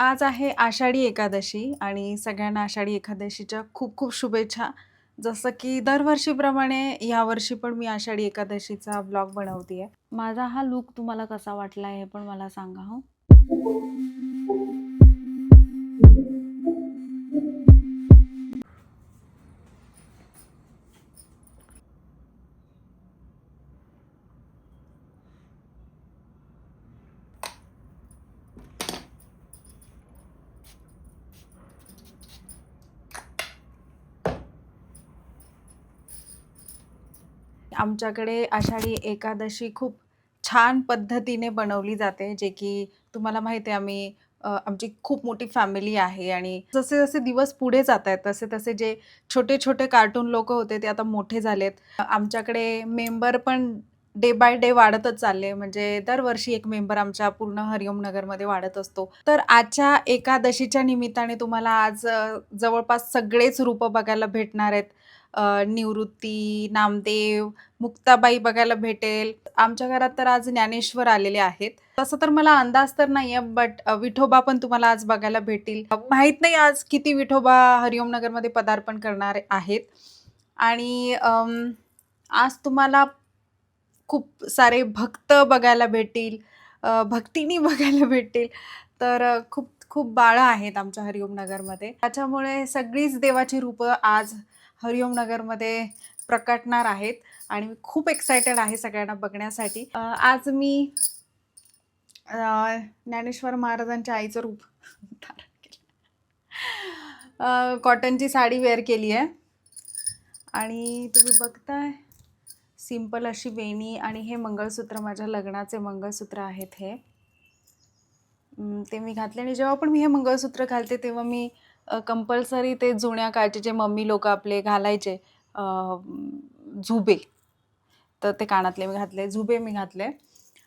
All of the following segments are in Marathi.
आज आहे आषाढी एकादशी आणि सगळ्यांना आषाढी एकादशीच्या खूप खूप शुभेच्छा. जसं की दरवर्षीप्रमाणे यावर्षी पण मी आषाढी एकादशीचा ब्लॉग बनवतीये. माझा हा लूक तुम्हाला कसा वाटला हे पण मला सांगा हो. आमच्याकडे आषाढी एकादशी खूप छान पद्धतीने बनवली जाते, जे की तुम्हाला माहिती आहे आमची खूप मोठी फॅमिली आहे आणि जसे-जसे दिवस पुढे जात आहेत, तसे-तसे जे छोटे-छोटे कार्टून लोकं होते, ते आता मोठे झालेत. आमच्याकडे मेंबर पण डे बाय डे वाढतच चालले. म्हणजे दरवर्षी एक मेंबर आमच्या पूर्ण हरिओम नगरमध्ये वाढत असतो. तर आजच्या एकादशीच्या निमित्ताने तुम्हाला आज जवळपास सगळेच रूपं बघायला भेटणार आहेत. निवृत्ती, नामदेव, मुक्ताबाई बघायला भेटेल. आमच्या घरात तर आज ज्ञानेश्वर आलेले आहेत. तसं तर मला अंदाज तर नाहीये, बट विठोबा पण तुम्हाला आज बघायला भेटतील. माहीत नाही आज किती विठोबा हरिओम नगरमध्ये पदार्पण करणार आहेत आणि आज तुम्हाला खूप सारे भक्त बघायला भेटतील, भक्तिनी बघायला भेटतील. तर खूप खूप बाळं आहेत आमच्या हरिओम नगरमध्ये. त्याच्यामुळे सगळीच देवाची रूपं आज हरिओम नगरमध्ये प्रकटणार आहेत आणि मी खूप एक्सायटेड आहे सगळ्यांना बघण्यासाठी. आज मी ज्ञानेश्वर महाराजांच्या आईचं रूप धारण केलं. कॉटनची साडी वेअर केली आहे आणि तुम्ही बघताय सिंपल अशी वेणी आणि हे मंगळसूत्र माझ्या लग्नाचे मंगळसूत्र आहेत हे. ते मी घातले आणि जेव्हा पण मी हे मंगळसूत्र घालते तेव्हा मी कंपल्सरी ते जुन्या काळचे जे मम्मी लोकं आपले घालायचे झुबे, तर ते कानातले मी घातले, झुबे मी घातले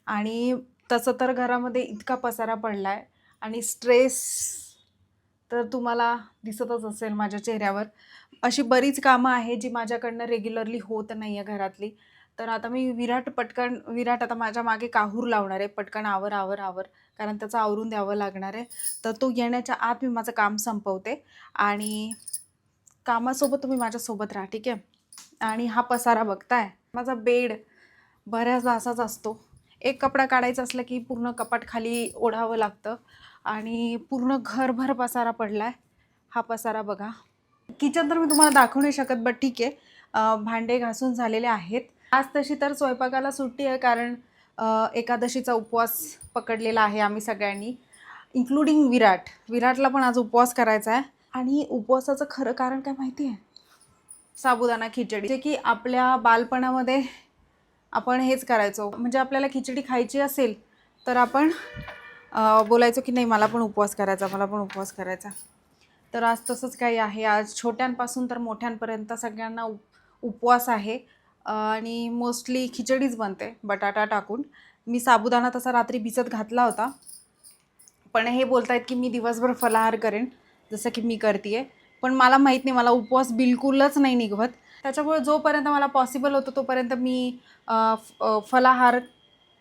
आणि तसं तर घरामध्ये इतका पसारा पडलाय आणि स्ट्रेस तर तुम्हाला दिसतच असेल माझ्या चेहऱ्यावर. अशी बरीच कामं आहेत जी माझ्याकडनं रेग्युलरली होत नाही आहे घरातली. तर आता मी विराट आता माझ्या मागे काहूर लावणार आहे, पटकन आवर, आवर, आवर. कारण त्याचं आवरून द्यावं लागणार आहे. तर तो येण्याच्या आत मी माझं काम संपवते आणि कामासोबत तुम्ही माझ्यासोबत राहा, ठीक आहे? आणि हा पसारा बघताय, माझा बेड बऱ्याचदा असाच असतो. एक कपडा काढायचा असला की पूर्ण कपाट खाली ओढावं लागतं आणि पूर्ण घरभर पसारा पडलाय. हा पसारा बघा. किचन तर मी तुम्हाला दाखवू नाही शकत, बट ठीक आहे. भांडे घासून झालेले आहेत. आज तशी तर स्वयंपाकाला सुट्टी आहे, कारण एकादशीचा उपवास पकडलेला आहे आम्ही सगळ्यांनी, इन्क्लुडिंग विराट. विराटला पण आज उपवास करायचा आहे आणि उपवासाचं खरं कारण काय माहिती आहे? साबुदाणा खिचडी, जे की आपल्या बालपणामध्ये आपण हेच करायचो. म्हणजे आपल्याला खिचडी खायची असेल तर आपण बोलायचो की नाही मला पण उपवास करायचा, मला पण उपवास करायचा. तर आज तसंच काही आहे. आज छोट्यांपासून तर मोठ्यांपर्यंत सगळ्यांना उपवास आहे आणि मोस्टली खिचडीच बनते बटाटा टाकून. मी साबुदाणा तसा रात्री भिजत घातला होता, पण हे बोलतायत की मी दिवसभर फलाहार करेन, जसं की मी करते. पण मला माहीत नाही, मला उपवास बिलकुलच नाही निघवत. त्याच्यामुळे जोपर्यंत मला पॉसिबल होतं तोपर्यंत मी फलाहार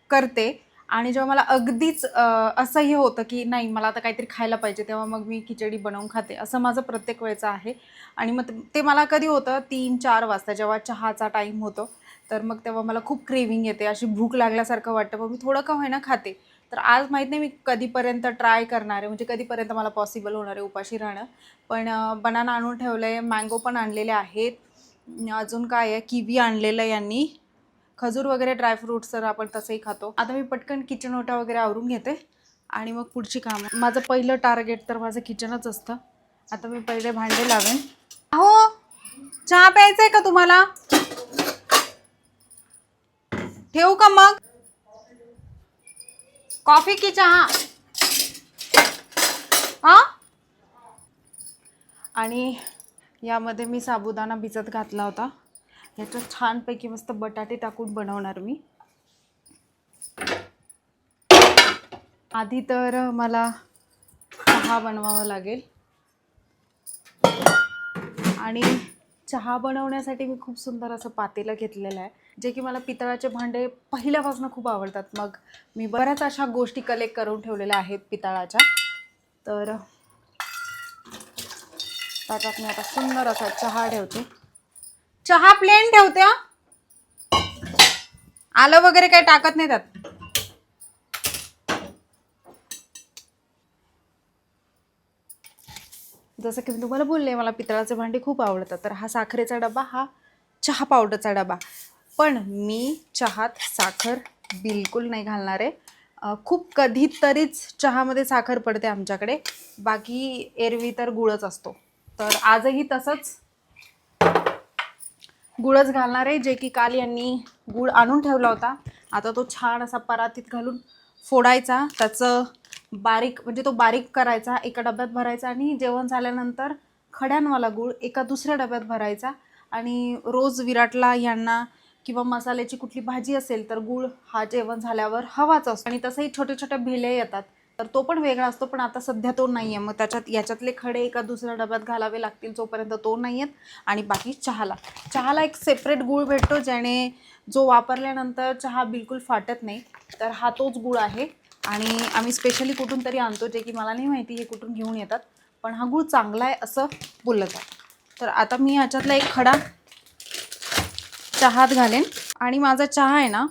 करते आणि जेव्हा मला अगदीच असंही होतं की नाही मला आता काहीतरी खायला पाहिजे, तेव्हा मग मी खिचडी बनवून खाते. असं माझं प्रत्येक वेळचं आहे आणि मग ते मला कधी होतं 3-4 वाजता जेव्हा चहाचा टाईम होतो, तर मग तेव्हा मला खूप क्रेव्हिंग येते, अशी भूक लागल्यासारखं वाटतं, मग मी थोडं का होईना खाते. तर आज माहीत नाही मी कधीपर्यंत ट्राय करणार आहे, म्हणजे कधीपर्यंत मला पॉसिबल होणार आहे उपाशी राहणं. पण बनाना आणून ठेवलं आहे, मँगो पण आणलेले आहेत, अजून काय आहे, किवी आणलेलं आहे यांनी, खजूर वगैरे ड्रायफ्रूट्स तर आपण तसंही खातो. आता मी पटकन किचन ओटा वगैरे आवरून घेते आणि मग पुढची कामं. माझं पहिलं टार्गेट तर माझं किचनच असतं. आता मी पहिले भांडे लावेन. अहो, चहा प्यायचा आहे का तुम्हाला? ठेवू का मग? कॉफी की चहा? हा. आणि यामध्ये मी साबुदाणा भिजत घातला होता. याच्यात छानपैकी मस्त बटाटे टाकून बनवणार मी. आधी तर मला चहा बनवावं लागेल आणि चहा बनवण्यासाठी मी खूप सुंदर असं पातेलं घेतलेलं आहे, जे की मला पितळाचे भांडे पहिल्यापासून खूप आवडतात. मग मी बऱ्याच अशा गोष्टी कलेक्ट करून ठेवलेल्या आहेत पितळाच्या. तर त्याच्यात मी आता सुंदर असा चहा ठेवते. चहा प्लेन ठेवते हा. आलं वगैरे काही टाकत नाही त्यात. जसं की मी तुम्हाला बोलले, मला पितळाचे भांडी खूप आवडतात. तर हा साखरेचा डबा, हा चहा पावडरचा डबा. पण मी चहात साखर बिलकुल नाही घालणार आहे. खूप कधीतरीच चहामध्ये साखर पडते आमच्याकडे, बाकी एरवी तर गुळच असतो. तर आजही तसंच गुळच घालणार आहे, जे की काल यांनी गुळ आणून ठेवला होता. आता तो छान असा परातीत घालून फोडायचा, त्याचं बारीक म्हणजे तो बारीक करायचा, एका डब्यात भरायचा आणि जेवण झाल्यानंतर खड्यांवाला गूळ एका दुसऱ्या डब्यात भरायचा. आणि रोज विराटला यांना किंवा मसाल्याची कुठली भाजी असेल तर गूळ हा जेवण झाल्यावर हवाच असतो. आणि तसंही छोटे छोटे भिले येतात, तर तो पण वेगळा असतो, पण आता सध्या तो नाही आहे. मग याच्यातले खडे एका दुसऱ्या डब्यात घालावे लागतील, जोपर्यंत तो नाही आहेत. आणि बाकी चहाला एक सेपरेट गूळ भेटतो, ज्याने जो वापरल्यानंतर चहा बिलकुल फाटत नाही. तर हा तोच गूळ आहे आणि आम्ही स्पेशली कुठून तरी आणतो, जे की मला नाही माहिती हे कुठून घेऊन येतात, पण हा गूळ चांगला आहे असं बोललं जातं. तर आता मी ह्याच्यातला एक खडा चहात घालेन. आणि माझा चहा आहे ना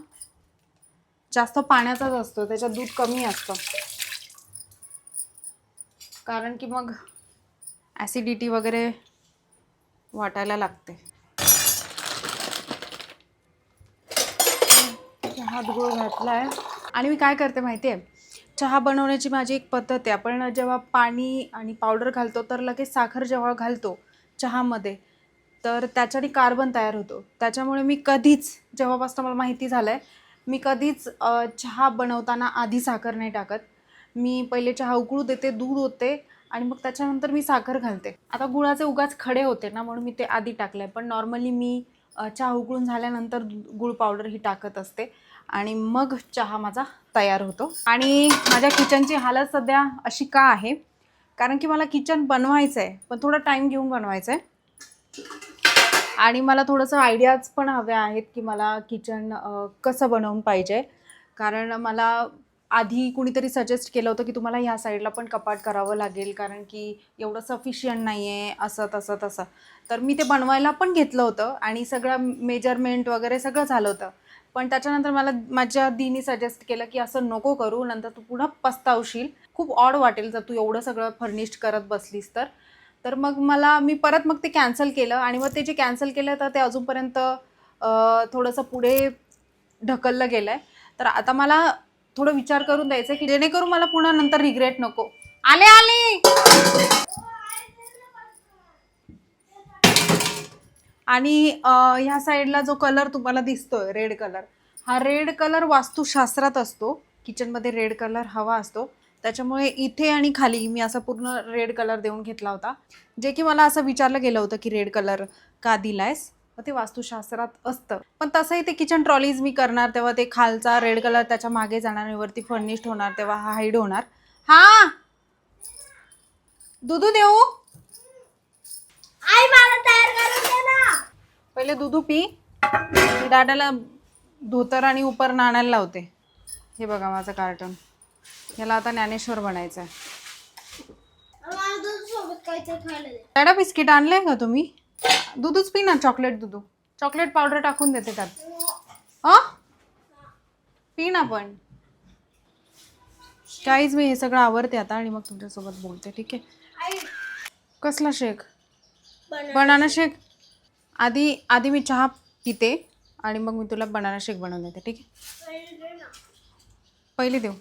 जास्त पाण्याचाच असतो, त्याच्यात दूध कमी असतं, कारण की मग ॲसिडिटी वगैरे वाटायला लागते. चहात गूळ घातलाय. आणि मी काय करते माहिती आहे, चहा बनवण्याची माझी एक पद्धत आहे. आपण जेव्हा पाणी आणि पावडर घालतो तर लगेच साखर जेव्हा घालतो चहामध्ये, तर त्याच्याने कार्बन तयार होतो. त्याच्यामुळे मी कधीच, जेव्हापासून मला माहिती झालं आहे, मी कधीच चहा बनवताना आधी साखर नाही टाकत. मी पहिले चहा उकळू देते, दूध होते आणि मग त्याच्यानंतर मी साखर घालते. आता गुळाचे उगाच खडे होते ना, म्हणून मी ते आधी टाकले. पण नॉर्मली मी चहा उकळून झाल्यानंतर गूळ पावडर ही टाकत असते आणि मग चहा माझा तयार होतो. आणि माझ्या किचनची हालत सध्या अशी का आहे, कारण की मला किचन बनवायचं आहे, पण थोडा टाईम घेऊन बनवायचं आहे. आणि मला थोडंसं आयडियाज पण हव्या आहेत की मला किचन कसं बनवून पाहिजे. कारण मला आधी कुणीतरी सजेस्ट केलं होतं की तुम्हाला ह्या साईडला पण कपाट करावं लागेल, कारण की एवढं सफिशियंट नाही आहे, असं तसं तसं. तर मी ते बनवायला पण घेतलं होतं आणि सगळं मेजरमेंट वगैरे सगळं झालं होतं. पण त्याच्यानंतर मला माझ्या दीनी सजेस्ट केलं की असं नको करू, नंतर तू पुन्हा पस्तावशील, खूप ऑड वाटेल जर तू एवढं सगळं फर्निश्ड करत बसलीस तर. तर मग मी परत मग ते कॅन्सल केलं. आणि मग ते जे कॅन्सल केलं तर ते अजूनपर्यंत थोडंसं पुढे ढकललं गेलं आहे. तर आता मला थोडं विचार करून द्यायचं की जेणेकरून मला पुन्हा नंतर रिग्रेट नको. आले आणि ह्या साईडला जो कलर तुम्हाला दिसतोय रेड कलर, हा रेड कलर वास्तुशास्त्रात असतो. किचनमध्ये रेड कलर हवा असतो, त्याच्यामुळे इथे आणि खाली मी असा पूर्ण रेड कलर देऊन घेतला होता. जे की मला असं विचारलं गेलं होतं की रेड कलर का दिलायस, मग ते वास्तुशास्त्रात असतं. पण तसंही ते किचन ट्रॉलीज मी करणार तेव्हा ते खालचा रेड कलर त्याच्या मागे जाणार आणि वरती फर्निश्ड होणार, तेव्हा हा हाईड होणार. हा दुधू देऊ, आई मला तयार करून दे ना. पहिले दुधू पी. मी दादाला धोतर आणि उपर आणायला लावते. हे बघा माझं कार्टून, याला आता ज्ञानेश्वर बनायचं आहे. मला दूध सोबत काहीतरी खायला दे. दादा बिस्किट आणले का तुम्ही? दूधच पी ना, चॉकलेट दूध, चॉकलेट पावडर टाकून देते त्यात. पी ना. पण काहीच, मी हे सगळं आवरते आता आणि मग तुमच्यासोबत बोलते, ठीक आहे? कसला शेक? Banana shake. आधी मी चहा पिते आणि मग मी तुला बनाना शेक बनवून देते, ठीक आहे? पहिले देऊ.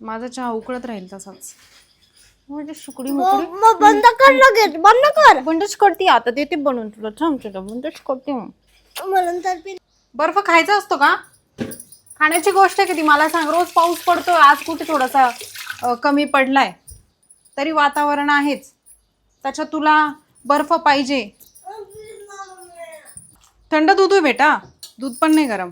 माझा चहा उकळत राहील तसाच. म्हणजे शुकडी मुकडी बंद कर लगेच, बंद कर. बंदच करते आता, देते बनवून तुला. थांब तुला बंदच करते. म्हणून तर बर्फ खायचा असतो का? खाण्याची गोष्ट आहे किती, मला सांग. रोज पाऊस पडतो, आज कुठे थोडासा कमी पडलाय, तरी वातावरण आहेच, त्याच्यात तुला बर्फ पाहिजे. थंड दूध आहे बेटा, दूध पण नाही गरम.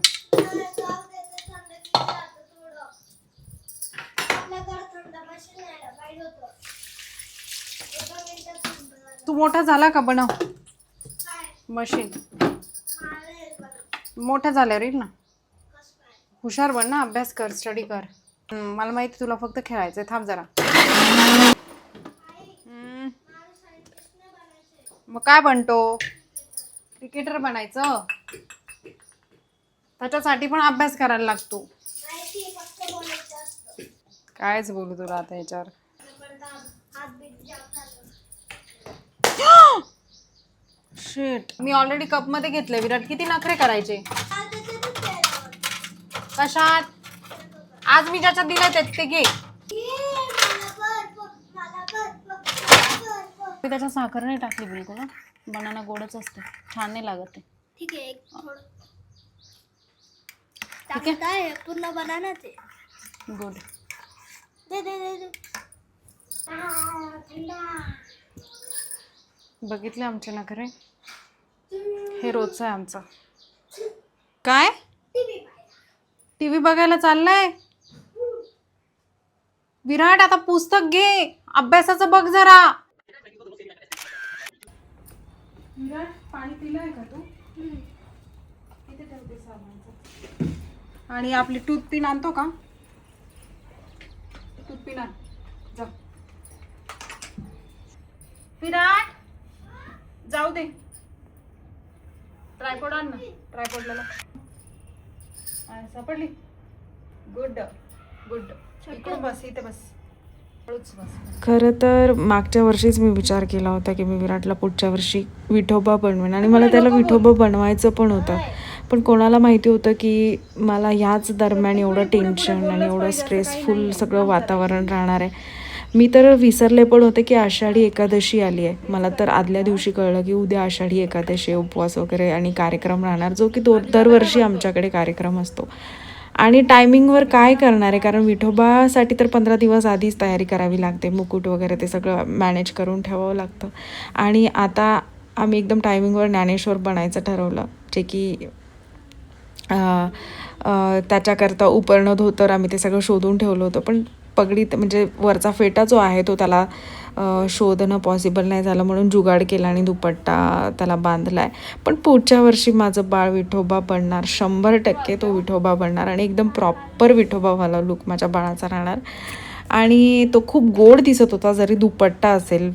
तू मोठा झाला का बनव मशीन. मोठा झाल्यावर येईल ना. हुशार बन ना, अभ्यास कर, स्टडी कर. मला माहिती तुला फक्त खेळायचंय. थांब जरा. हम्म. मग काय बनतो? क्रिकेटर बनायचं. त्याच्यासाठी पण अभ्यास करायला लागतो. कायच बोलू तुला आता याच्यावर. शिट, मी ऑलरेडी कप मध्ये घेतलंय. विराट किती नखरे करायचे. कशात? आज मी ज्याच्यात दिलंय ते घे. मी त्याच्यात साखर नाही टाकली बिलकुल ना. बनाना गोडच असते, छान नाही लागत ते. ठीक आहे, ठीक आहे, पूर्ण बनाना ते गुड. दे दे दे दे. बघितले आमचे नखरे. हे रोजचं आहे आमचं. काय? टीव्ही बघायला चाललाय? विराट आता पुस्तक घे, अभ्यासाचं बघ जरा. विराट पाणी पिलंय का तू? इथे ठेवते साबणाचं. आणि आपली टूथपिन आणतो का? टूथपिन आण जा. विराट जाऊ दे. ट्रायपॉड आण ना. ट्रायपॉडला सापडली. Good good. इकडून बस, इथे बस. खरं तर मागच्या वर्षीच मी विचार केला होता की मी विराटला पुढच्या वर्षी विठोबा बनवेन आणि मला त्याला विठोबा बनवायचं पण होतं. पण कोणाला माहिती होतं की मला ह्याच दरम्यान एवढं टेन्शन आणि एवढं स्ट्रेसफुल सगळं वातावरण राहणार आहे. मी तर विसरले पण होते की आषाढी एकादशी आली आहे. मला तर आदल्या दिवशी कळलं की उद्या आषाढी एकादशी, उपवास वगैरे आणि कार्यक्रम राहणार, जो की दरवर्षी आमच्याकडे कार्यक्रम असतो. आणि टायमिंगवर काय करणार आहे, कारण विठोबासाठी तर 15 दिवस आधीच तयारी करावी लागते. मुकुट वगैरे ते सगळं मॅनेज करून ठेवावं लागतं. आणि आता आम्ही एकदम टायमिंगवर ज्ञानेश्वर बनायचं ठरवलं, जे की त्याच्याकरता उपरणं, धोतर आम्ही ते सगळं शोधून ठेवलं होतं. पण पगडी म्हणजे वरचा फेटा जो आहे तो त्याला शोधणं पॉसिबल नाही झालं, म्हणून जुगाड केला आणि दुपट्टा त्याला बांधला आहे. पण पुढच्या वर्षी माझं बाळ विठोबा बनणार, 100% तो विठोबा बनणार आणि एकदम प्रॉपर विठोबावाला लुक माझ्या बाळाचा राहणार. आणि तो खूप गोड दिसत होता, जरी दुपट्टा असेल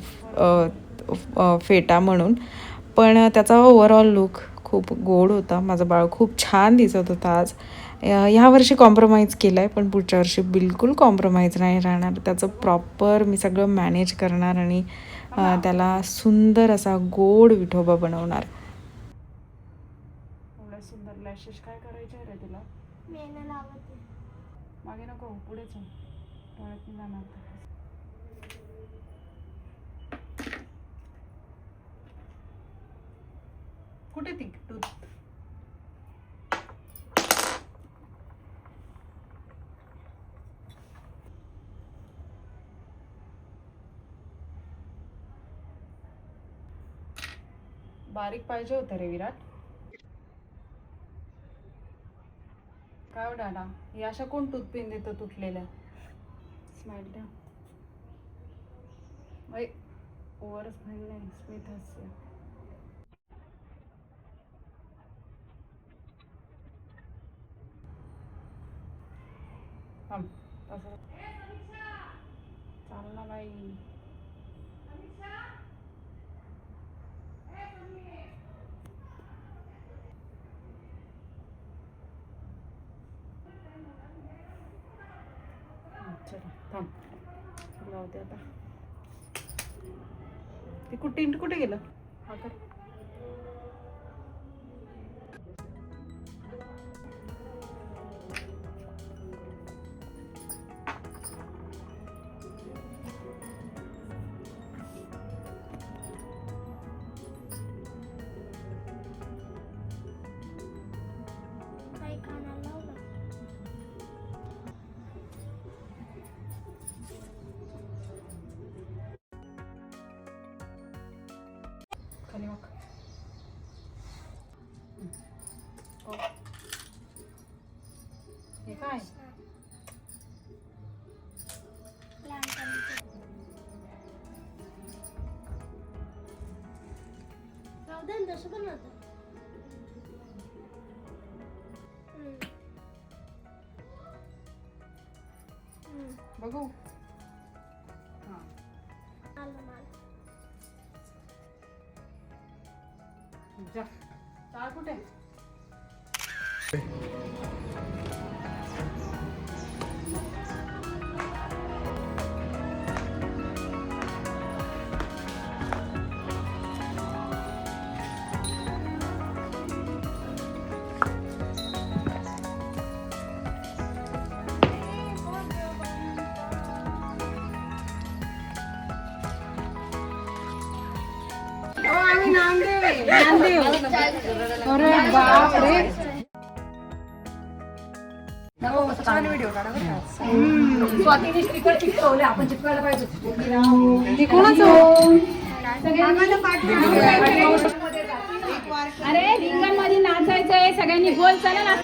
फेटा म्हणून, पण त्याचा ओव्हरऑल लुक खूप गोड होता. माझं बाळ खूप छान दिसत होतं आज. ह्या वर्षी कॉम्प्रोमाइज केलं आहे, पण पुढच्या वर्षी बिलकुल कॉम्प्रोमाइज नाही राहणार. त्याचं प्रॉपर मी सगळं मॅनेज करणार आणि त्याला सुंदर असा गोड विठोबा बनवणार. एवढ्या सुंदर लॅशेस काय करायचे रे तुला? मेहनत लावते. मागे नको, पुढेच डोळ्यात जाणार. कुठे ती टूथ? बारीक पाहिजे होतं रे विराट. काय डाडा, हे अशा कोण टूथपिन देतं तुटलेल्या? स्माइल द्या. ओव्हर स्माइल नाही, स्मित हास्य. चाल ना बाई. चला थांब, लावते आता. ते कुठे गेलं? हा कर. काही कानाला लावलं. खाली वाक. हे काय? तसं पण होतं. बघू. हां ना मला. जा टाळ कुठे? अरे बाप रे, छान व्हिडिओ काढा बरं का. स्वातीने स्टिकर चिकटवले, आपण चिकटवायला पाहिजे. हे कोणाचं? अरे रिंगणमध्ये नाचायचंय सगळ्यांनी, बोल चला ना.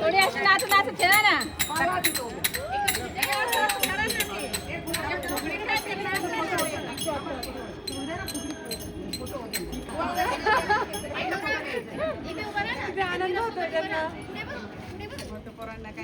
थोडी अशी नाचत नाचत खेळा ना. आनंद होतो त्यांना. पोरांना काय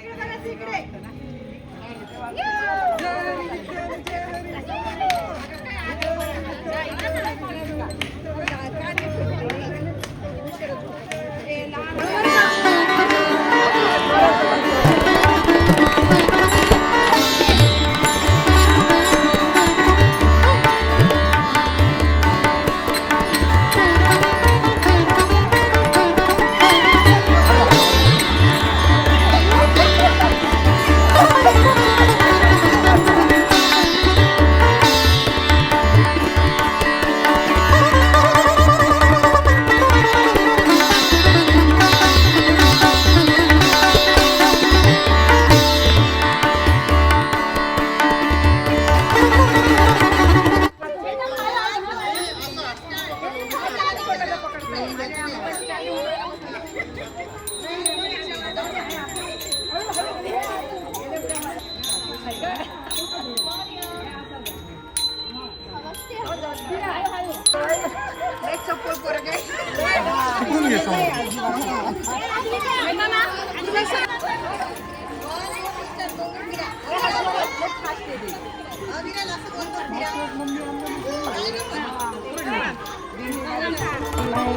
Thank you.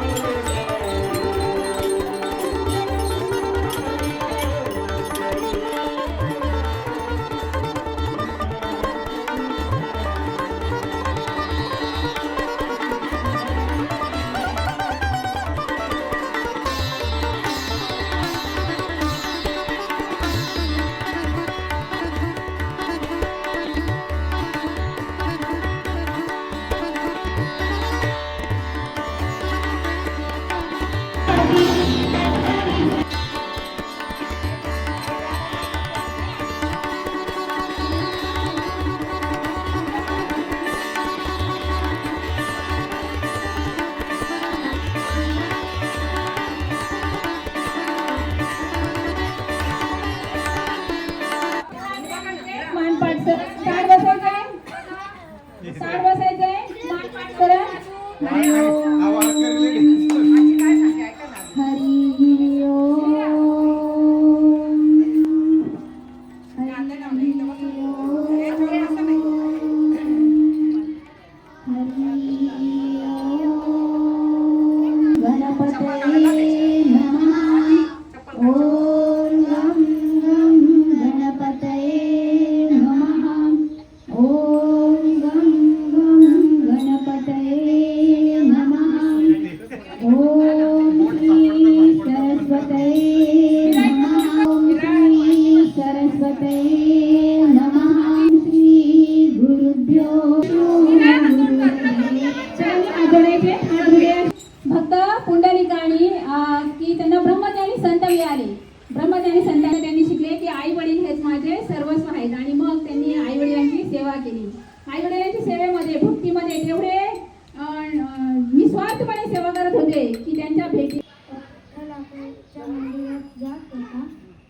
निस्वार्थपणे सेवा करत होते की त्यांच्या भेटी लाकूडच्या मंदिरात जात होता.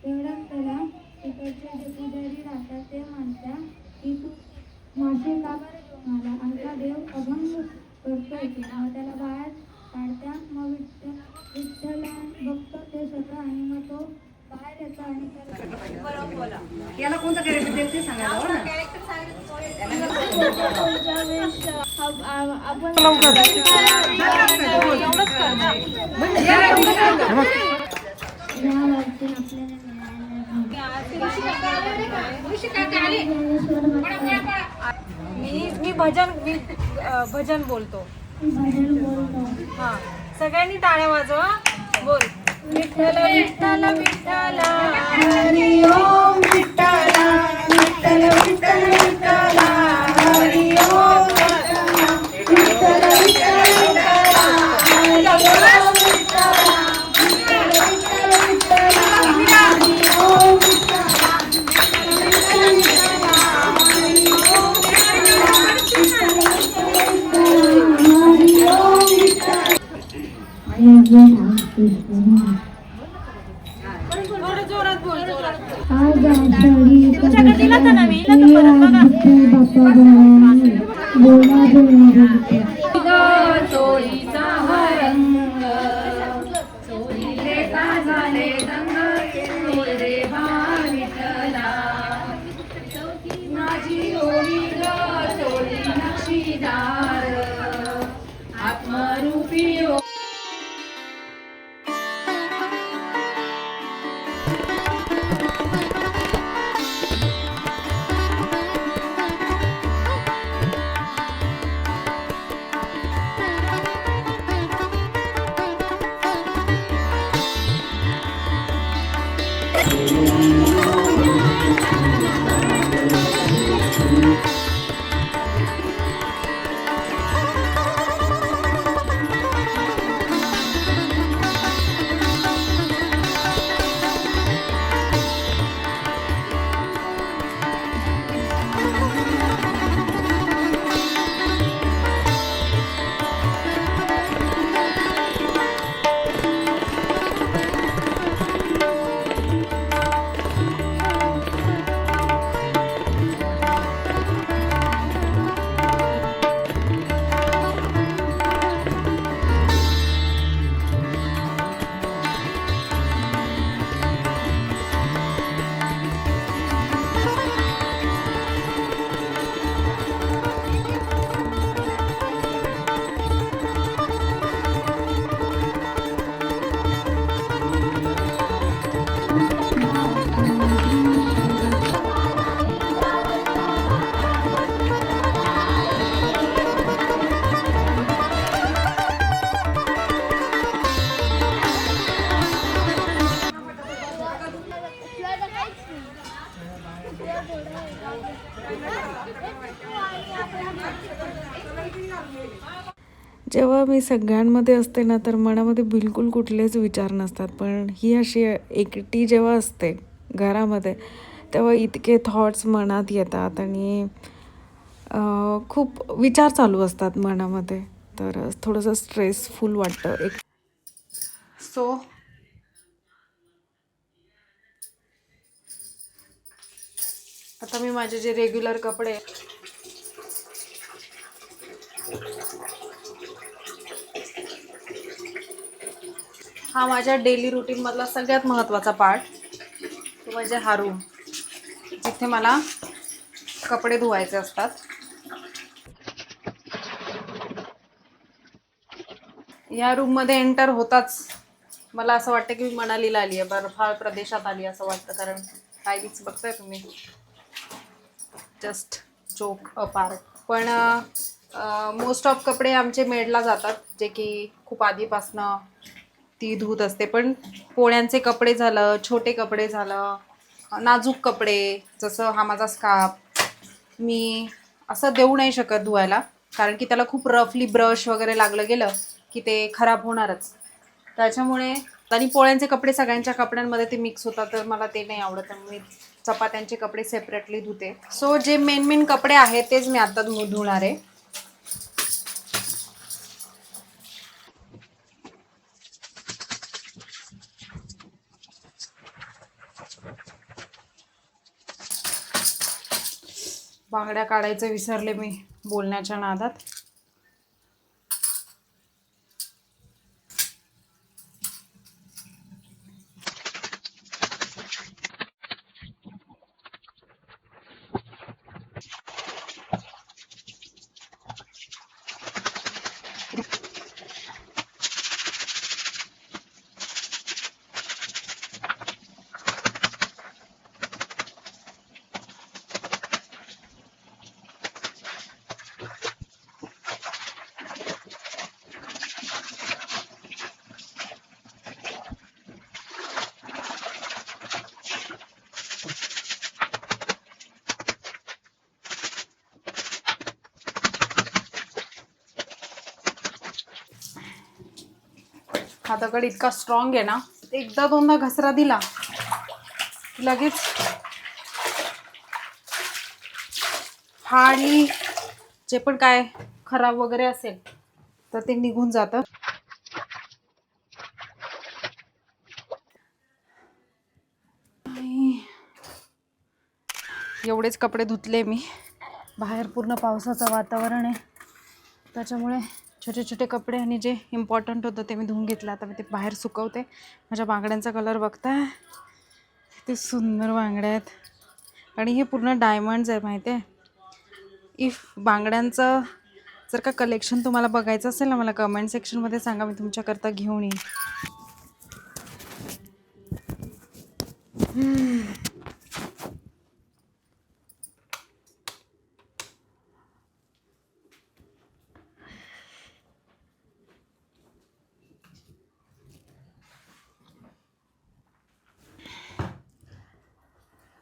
तेवढ्यात त्याला तिकडचे जे पुजारी राहतात ते म्हणतात की तू मासे का बरं घेऊन आला? आमचा देव अभंग करतोय की. मग त्याला बाहेर काढत्या. मग विठ्ठला बघतो ते स्वतः आणि मग तो बाहेर येतो आणि त्याला याला कोणतं कॅरेक्टर देईल ते सांगायला हवं ना. मी भजन बोलतो. भजन बोलतो. हा, सगळ्यांनी टाळ्या वाजवा. बोल. विठ्ठल विठ्ठल विठ्ठल हरी ओम विठ्ठल विठ्ठल विठ्ठल विठ्ठल हरी ओम विठ्ठल विठ्ठल विठ्ठल हरी ओम जोरात बोल. आज आषाढी एकादशी आहे. बाप्पा बोला चोळीचा रंग चोळीले का झाले रंग रे विठ्ठला माझी ओळी ग चोळी नक्षीदार आत्मरूपी जेव्हा मी सगळ्यांमध्ये असते ना तर मनामध्ये बिलकुल कुठलेच विचार नसतात, पण ही अशी एकटी जेव्हा असते घरामध्ये तेव्हा इतके थॉट्स मनात येतात आणि खूप विचार चालू असतात मनामध्ये, तर थोडंसं स्ट्रेसफुल वाटतं एक. सो आता मी माझे जे रेग्युलर कपडे हा माझ्या डेली रुटीनमधला सगळ्यात महत्त्वाचा पार्ट तो म्हणजे हा रूम, जिथे मला कपडे धुवायचे असतात. या रूममध्ये एंटर होताच मला असं वाटतं की मी मनालीला आली आहे, बर्फाळ प्रदेशात आली असं वाटतं, कारण टाईल्स बघताय तुम्ही. Just joke apart. पण मोस्ट ऑफ कपडे आमचे मेडला जातात, जे की खूप आधीपासनं ती धूत असते. पण पोळ्यांचे कपडे झालं, छोटे कपडे झालं, नाजूक कपडे, जसं हा माझा स्कार्फ, मी असं देऊ नाही शकत धुवायला, कारण की त्याला खूप रफली ब्रश वगैरे लागलं गेलं की ते खराब होणारच. त्याच्यामुळे आणि पोळ्यांचे कपडे सगळ्यांच्या कपड्यांमध्ये ते मिक्स होतात, तर मला ते नाही आवडत, त्यामुळे चपात्यांचे कपडे सेपरेटली धुते. सो जे मेन कपडे आहेत तेच मी आता धुणार आहे. बांगड्या काढायचं विसरले मी बोलण्याच्या नादात. हा दगड इतका स्ट्रॉंग आहे ना, एकदा दोनदा घसरा दिला लगेच हार्डली जे पण काय खराब वगैरे असेल तर ते निघून जातं. एवढेच कपडे धुतले मी. बाहेर पूर्ण पावसाचं वातावरण आहे, त्याच्यामुळे छोटे छोटे कपडे आणि जे इम्पॉर्टंट होतं ते मी धुवून घेतलं. आता मी ते बाहेर सुकवते. माझ्या बांगड्यांचा कलर बघताय, किती सुंदर बांगड्या आहेत. आणि हे पूर्ण डायमंड्स आहे माहिती आहे. इफ बांगड्यांचं जर का कलेक्शन तुम्हाला बघायचं असेल ना, मला कमेंट सेक्शनमध्ये सांगा, मी तुमच्याकरता घेऊन येईन.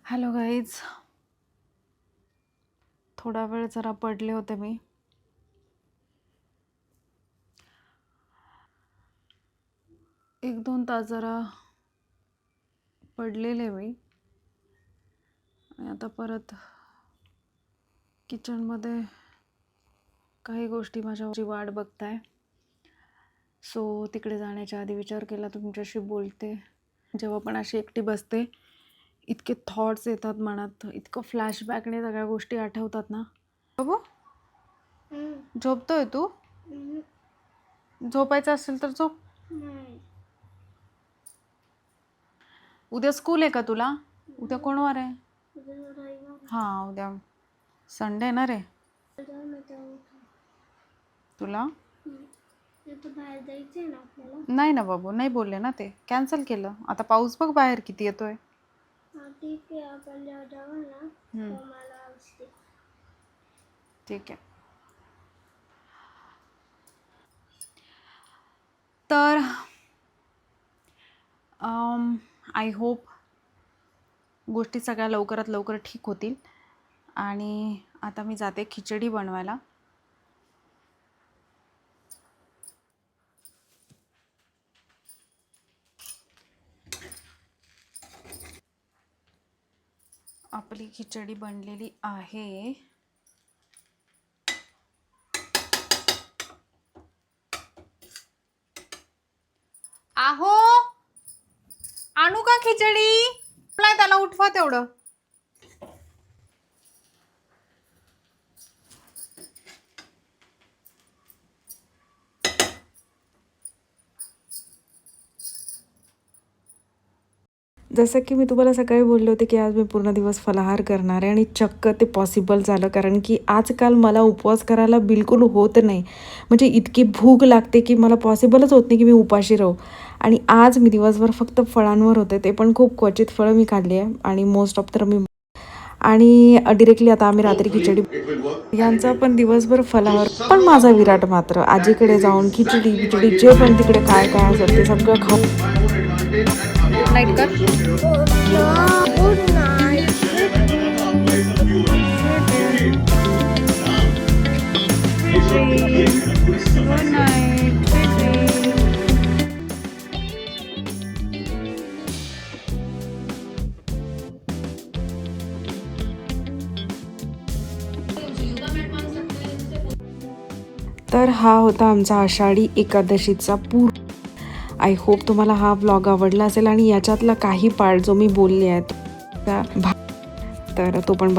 हॅलो गाईज, थोडा वेळ जरा पडले होते मी. एक दोन तास जरा पडलेले मी. आणि आता परत किचनमध्ये काही गोष्टी माझ्याची वाट बघताय. सो तिकडे जाण्याच्या आधी विचार केला तुमच्याशी बोलते. जेव्हा पण अशी एकटी बसते, इतके थॉट्स येतात मनात, इतकं फ्लॅशबॅकने सगळ्या गोष्टी आठवतात ना. बाबू झोपतोय तू? झोपायचं असेल तर झोप. उद्या स्कूल आहे का तुला? उद्या कोणवार आहे? हां, उद्या संडे ना रे. तुला बाहेर जायचंय ना आपल्याला? नाही ना बाबू, नाही बोलले ना, ते कॅन्सल केलं. आता पाऊस बघ बाहेर किती येतोय. ठीक आहे, आपण जेव्हा जाऊ ना तेव्हा मला आवडते. ठीक आहे. तर आय होप गोष्टी सगळ्या लवकरात लवकर ठीक होतील. आणि आता मी जाते खिचडी बनवायला. आपली खिचडी बनलेली आहे. आहो, आणू का खिचडी? त्याला उठवा तेवढं. जसं की मी तुम्हाला सकाळी बोलले होते की आज मी पूर्ण दिवस फलाहार करणार आहे, आणि चक्क ते पॉसिबल झालं. कारण की आजकाल मला उपवास करायला बिलकुल होत नाही. म्हणजे इतकी भूक लागते की मला पॉसिबलच होत नाही की मी उपाशी राहू. आणि आज मी दिवसभर फक्त फळांवर होते, ते पण खूप क्वचित फळं मी खाल्ली आहे. आणि मोस्ट ऑफ तर मी आणि डिरेक्टली आता आम्ही रात्री खिचडी, यांचा पण दिवसभर फलावर. पण माझा विराट मात्र आजीकडे जाऊन खिचडी बिचडी जे पण तिकडे काय काय असेल ते सगळं खाऊ. गुड नाईट कर. Good night. Good night. तर हा होता आमचा आषाढी एकादशीचा आय होप तुम्हाला हा व्लॉग आवडला असेल आणि याच्यातला काही पार्ट जो मी बोलले आहेत तर तो पण